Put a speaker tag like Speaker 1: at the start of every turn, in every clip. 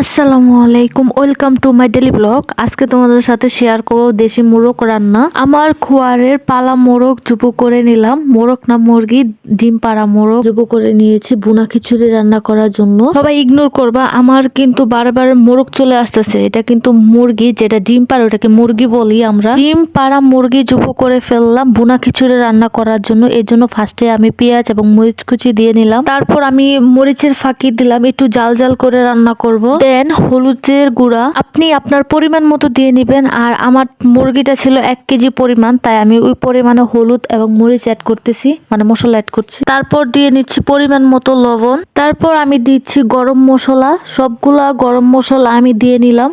Speaker 1: আসসালামু আলাইকুম, welcome to my daily blog. আজকে তোমাদের সাথে শেয়ার করব দেশি মোরগ রান্না। আমার খোয়ারের পালা মোরগ জুবো করে নিলাম। মোরগ না মুরগি, ডিম পাড়া মোরগ জুবো করে নিয়েছি বুনা খিচুড়ি রান্না করার জন্য। সবাই ইগনোর করবা, আমার কিন্তু বারবার মোরগ চলে আসতেছে। এটা কিন্তু মুরগি, যেটা ডিম পাড়া ওটাকে মুরগি বলি আমরা। ডিম পাড়া মুরগি জুবো করে ফেললাম বুনা খিচুড়ি রান্না করার জন্য। এর জন্য ফার্স্টে আমি পেঁয়াজ এবং মরিচ কুচি দিয়ে নিলাম। তারপর আমি মরিচের ফাঁকি দিলাম, একটু জাল জাল করে রান্না করব। দেন হলুদের গুঁড়া আপনি আপনার পরিমাণ মতো দিয়ে নেবেন। আর আমার মুরগিটা ছিল 1 কেজি পরিমাণ, তাই আমি ওই পরিমাণে হলুদ এবং মরিচ অ্যাড করতেছি, মানে মশলা অ্যাড করছি। তারপর দিয়ে নিচ্ছি পরিমাণ মতো লবণ। তারপর আমি দিচ্ছি গরম মশলা, সবগুলা গরম মশলা আমি দিয়ে নিলাম।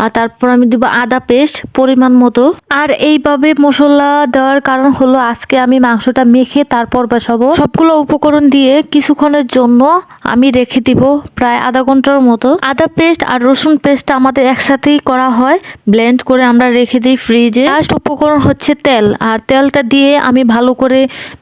Speaker 1: আর তারপর আমি দিব আদা পেস্ট পরিমাণ মতো। আর এইভাবে মশলা দেওয়ার কারণ হলো আজকে আমি মাংসটা মেখে তারপর বসাবো। সবগুলো উপকরণ দিয়ে কিছুক্ষণের জন্য আমি রেখে দিব, প্রায় আধা ঘন্টার মতো। আদা পেস্ট আর রসুন পেস্ট আমাদের একসাথেই করা হয়, ব্লেন্ড করে আমরা রেখে দিই ফ্রিজে। লাস্ট উপকরণ হচ্ছে তেল, আর তেলটা দিয়ে আমি ভালো করে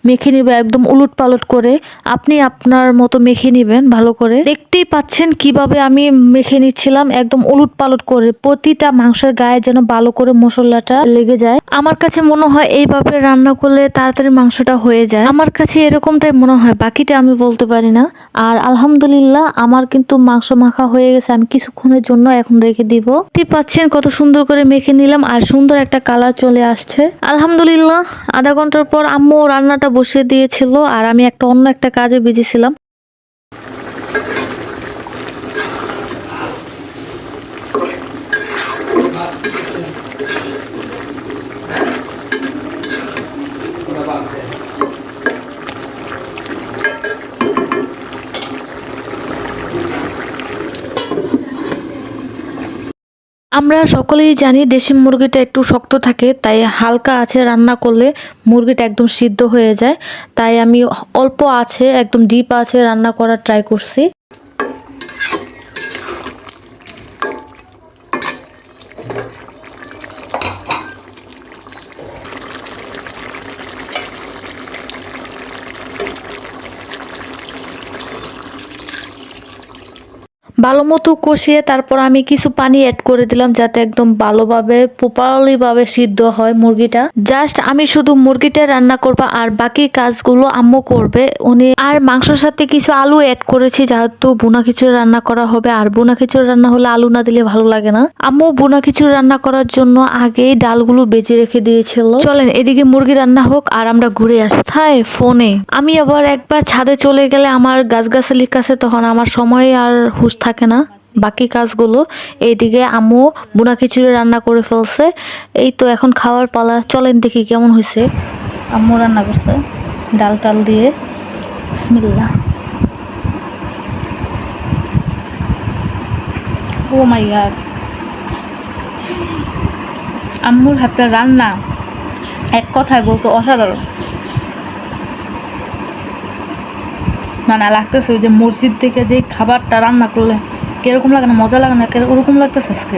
Speaker 1: মেখে নিব, একদম উলট পালট করে। আপনি আপনার মতো মেখে নিবেন ভালো করে। দেখতেই পাচ্ছেন কিভাবে আমি মেখে নিচ্ছিলাম, একদম উলট পালট করে, প্রতিটা মাংসের গায়ে যেন ভালো করে মশলাটা লেগে যায়। আমার কাছে মনে হয় এইভাবে রান্না করলে তাড়াতাড়ি মাংসটা হয়ে যায়, আমার কাছে এরকমটাই মনে হয়, বাকিটা আমি বলতে পারি না। আর আলহামদুলিল্লাহ আমার কিন্তু মাংস মাখা হয়ে গেছে, আমি কিছুক্ষণের জন্য এখন রেখে দিব। দেখতে পাচ্ছেন কত সুন্দর করে মেখে নিলাম, আর সুন্দর একটা কালার চলে আসছে আলহামদুলিল্লাহ। আধা ঘন্টার পর আম্মু রান্নাটা বসিয়ে দিয়েছিল, আর আমি অন্য একটা কাজে বিজি ছিলাম। আমরা সকলেই জানি দেশি মুরগিটা একটু শক্ত থাকে, তাই হালকা আছে রান্না করলে মুরগিটা একদম সিদ্ধ হয়ে যায়। তাই আমি অল্প আছে, একদম ডিপ আছে রান্না করার ট্রাই করছি। ভালো মতো কষিয়ে তারপর আমি কিছু পানি অ্যাড করে দিলাম, যাতে একদম ভালোভাবে প্রপারলি ভাবে সিদ্ধ হয় মুরগিটা। জাস্ট আমি শুধু মুরগিটা রান্না করবো, আর বাকি কাজগুলো আম্মু করবে উনি। আর মাংসের সাথে কিছু আলু অ্যাড করেছি, যেহেতু বুনা খিচুড়ি রান্না করা হবে, আর বুনা খিচুড়ি রান্না হলে আলু না দিলে ভালো লাগে না। আম্মু বুনা খিচুড়ি রান্না করার জন্য আগেই ডালগুলো বেজে রেখে দিয়েছিল। চলেন এদিকে মুরগি রান্না হোক আর আমরা ঘুরে আসি। হায় ফোনে আমি আবার একবার ছাদে চলে গেলে আমার গাছগাছালির কাছে, তখন আমার সময় আর হুঁশ থাকে না বাকি কাজগুলো। এইদিকে আম্মু বুনা খিচুড়ি রান্না করে ফেলছে, এই তো এখন খাওয়ার পালা। চলেন দেখি কেমন হয়েছে। আম্মু রান্না করছে ডাল টাল দিয়ে, বিসমিল্লাহ। ও মাই গড, আম্মুর হাতের রান্না এক কথায় বলতো অসাধারণ। মানে লাগতেছে ওই যে মসজিদ থেকে যে খাবারটা রান্না করলে কিরকম লাগে না, মজা লাগে না, ওরকম লাগতেছে আজকে।